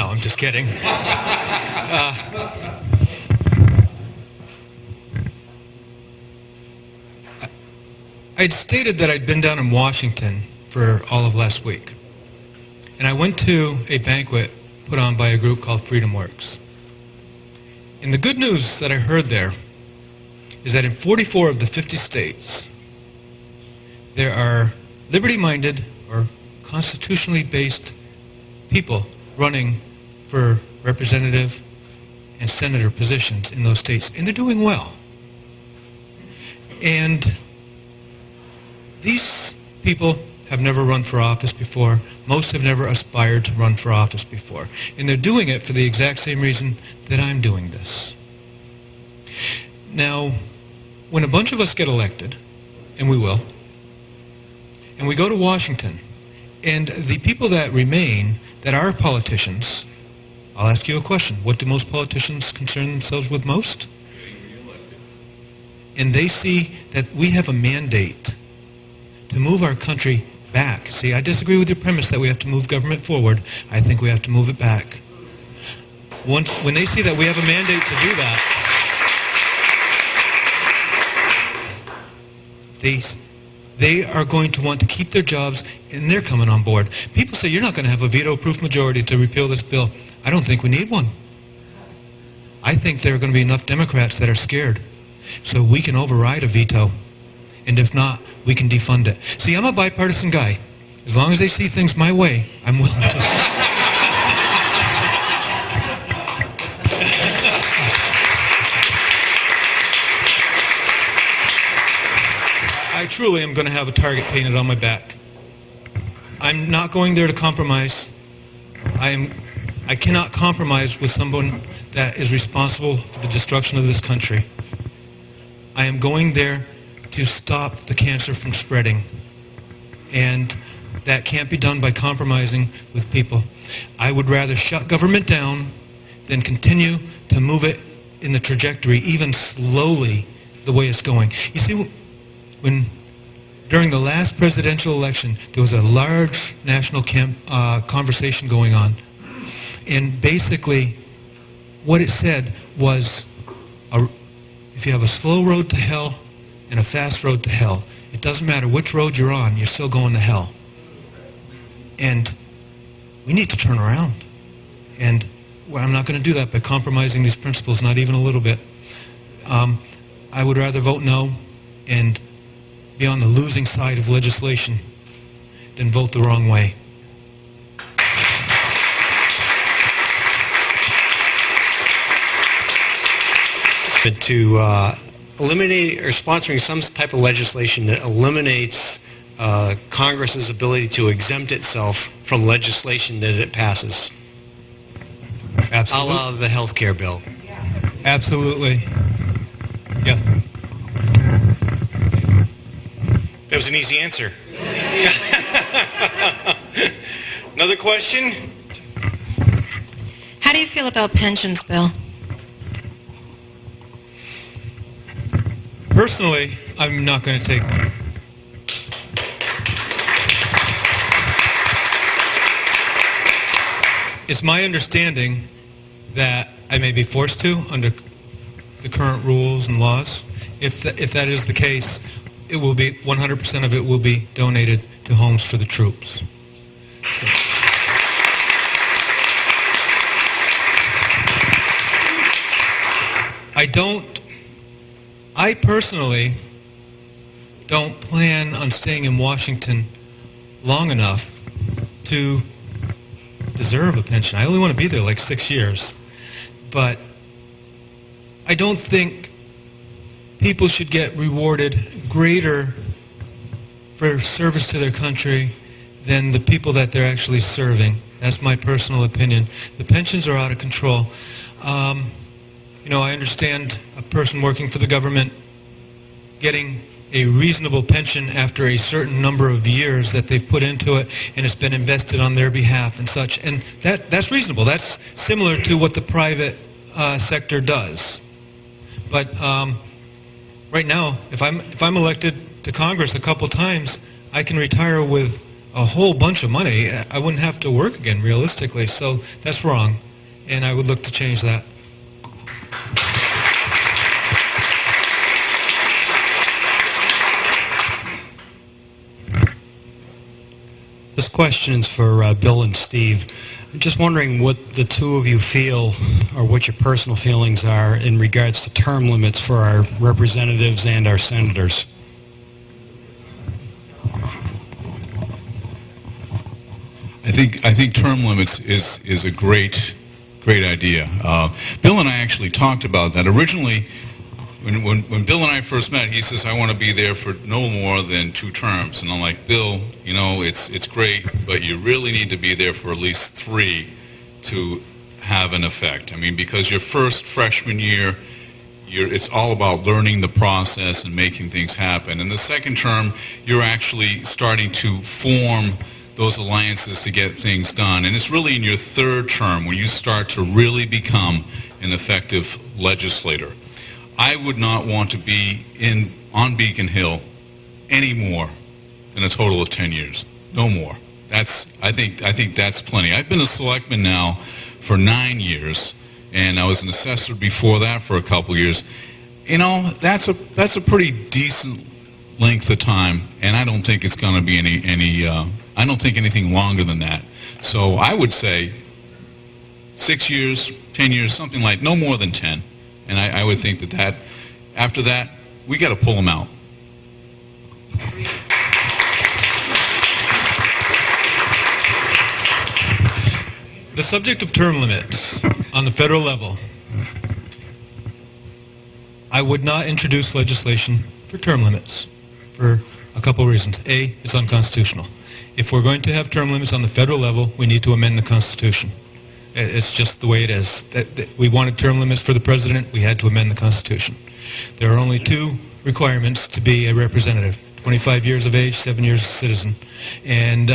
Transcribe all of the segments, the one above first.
No, I'm just kidding. I'd stated that I'd been down in Washington for all of last week. And I went to a banquet put on by a group called Freedom Works. And the good news that I heard there is that in 44 of the 50 states, there are liberty-minded or constitutionally based people running for representative and senator positions in those states, and they're doing well. And these people have never run for office before. Most have never aspired to run for office before. And they're doing it for the exact same reason that I'm doing this. Now, when a bunch of us get elected, and we will, and we go to Washington, and the people that remain, that are politicians, I'll ask you a question. What do most politicians concern themselves with most? And they see that we have a mandate to move our country back. See, I disagree with your premise that we have to move government forward. I think we have to move it back. When they see that we have a mandate to do that, they are going to want to keep their jobs, and they're coming on board. People say, you're not going to have a veto-proof majority to repeal this bill. I don't think we need one. I think there are going to be enough Democrats that are scared, so we can override a veto. And if not, we can defund it. See, I'm a bipartisan guy. As long as they see things my way, I'm willing to. I truly am going to have a target painted on my back. I'm not going there to compromise. I cannot compromise with someone that is responsible for the destruction of this country. I am going there to stop the cancer from spreading. And that can't be done by compromising with people. I would rather shut government down than continue to move it in the trajectory, even slowly, the way it's going. You see, during the last presidential election, there was a large national conversation going on. And basically, what it said was, if you have a slow road to hell and a fast road to hell, it doesn't matter which road you're on, you're still going to hell. And we need to turn around. And I'm not going to do that by compromising these principles, not even a little bit. I would rather vote no and be on the losing side of legislation than vote the wrong way. But to eliminate or sponsoring some type of legislation that eliminates Congress's ability to exempt itself from legislation that it passes. Absolutely. A la the health care bill. Absolutely. Yeah. That was an easy answer. Another question? How do you feel about pensions, Bill? Personally, I'm not going to take one. It's my understanding that I may be forced to under the current rules and laws. If that is the case, it will be 100% of it will be donated to Homes for the Troops. So. I personally don't plan on staying in Washington long enough to deserve a pension. I only want to be there like 6 years. But I don't think people should get rewarded greater for service to their country than the people that they're actually serving. That's my personal opinion. The pensions are out of control. You know, I understand a person working for the government getting a reasonable pension after a certain number of years that they've put into it and it's been invested on their behalf and such. And that's reasonable. That's similar to what the private sector does. But right now, if I'm elected to Congress a couple times, I can retire with a whole bunch of money, I wouldn't have to work again, realistically. So that's wrong, and I would look to change that. This question is for Bill and Steve. I'm just wondering what the two of you feel, or what your personal feelings are in regards to term limits for our representatives and our senators. I think term limits is a great idea. Bill and I actually talked about that. Originally, when Bill and I first met, he says, I want to be there for no more than 2 terms. And I'm like, Bill, you know, it's great, but you really need to be there for at least 3 to have an effect. I mean, because your first freshman year, it's all about learning the process and making things happen. In the second term, you're actually starting to form those alliances to get things done. And it's really in your 3rd term when you start to really become an effective legislator. I would not want to be on Beacon Hill any more than a total of 10 years. No more. I think that's plenty. I've been a selectman now for 9 years, and I was an assessor before that for a couple years. You know, that's a pretty decent length of time, and I don't think it's going to be I don't think anything longer than that. So I would say 6 years, 10 years, something like no more than 10. And I would think that after that, we got to pull them out. The subject of term limits on the federal level, I would not introduce legislation for term limits for a couple of reasons. A, it's unconstitutional. If we're going to have term limits on the federal level, we need to amend the Constitution. It's just the way it is. We wanted term limits for the president, we had to amend the Constitution. There are only 2 requirements to be a representative: 25 years of age, 7 years as a citizen. And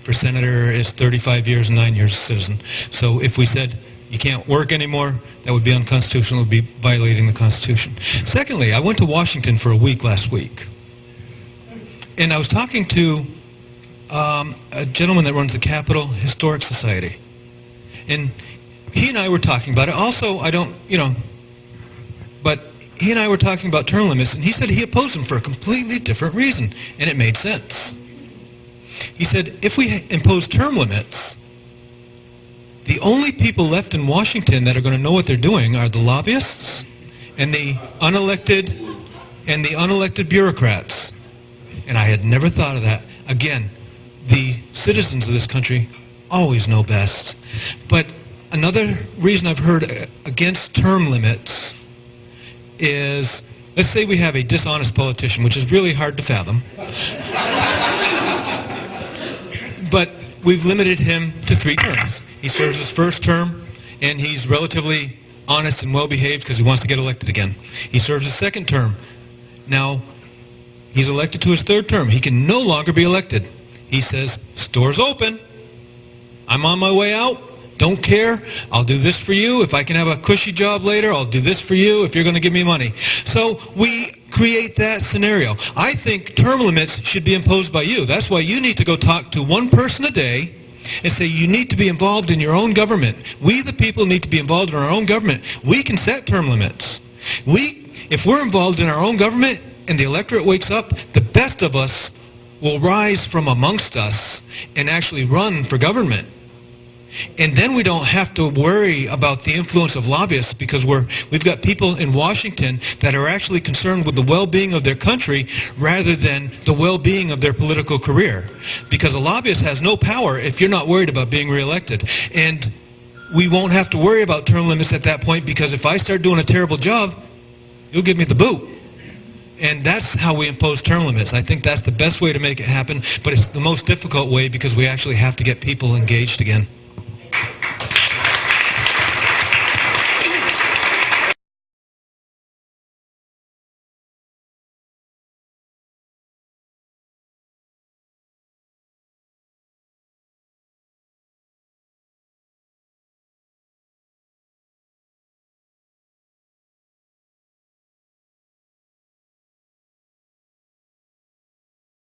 for senator, it's 35 years and 9 years as a citizen. So if we said you can't work anymore, that would be unconstitutional, it would be violating the Constitution. Secondly, I went to Washington for a week last week. And I was talking to a gentleman that runs the Capitol Historic Society. And he and I were talking about it. Also, but he and I were talking about term limits, and he said he opposed them for a completely different reason, and it made sense. He said, if we impose term limits, the only people left in Washington that are going to know what they're doing are the lobbyists and the unelected bureaucrats. And I had never thought of that. Again, the citizens of this country always know best. But another reason I've heard against term limits is, let's say we have a dishonest politician, which is really hard to fathom. But we've limited him to 3 terms. He serves his first term, and he's relatively honest and well-behaved because he wants to get elected again. He serves his second term. Now, he's elected to his 3rd term. He can no longer be elected. He says, store's open. I'm on my way out. Don't care. I'll do this for you. If I can have a cushy job later, I'll do this for you if you're going to give me money. So we create that scenario. I think term limits should be imposed by you. That's why you need to go talk to 1 person a day and say you need to be involved in your own government. We, the people, need to be involved in our own government. We can set term limits. If we're involved in our own government and the electorate wakes up, the best of us will rise from amongst us and actually run for government. And then we don't have to worry about the influence of lobbyists because we've got people in Washington that are actually concerned with the well-being of their country rather than the well-being of their political career. Because a lobbyist has no power if you're not worried about being reelected. And we won't have to worry about term limits at that point because if I start doing a terrible job, you'll give me the boot. And that's how we impose term limits. I think that's the best way to make it happen, but it's the most difficult way because we actually have to get people engaged again.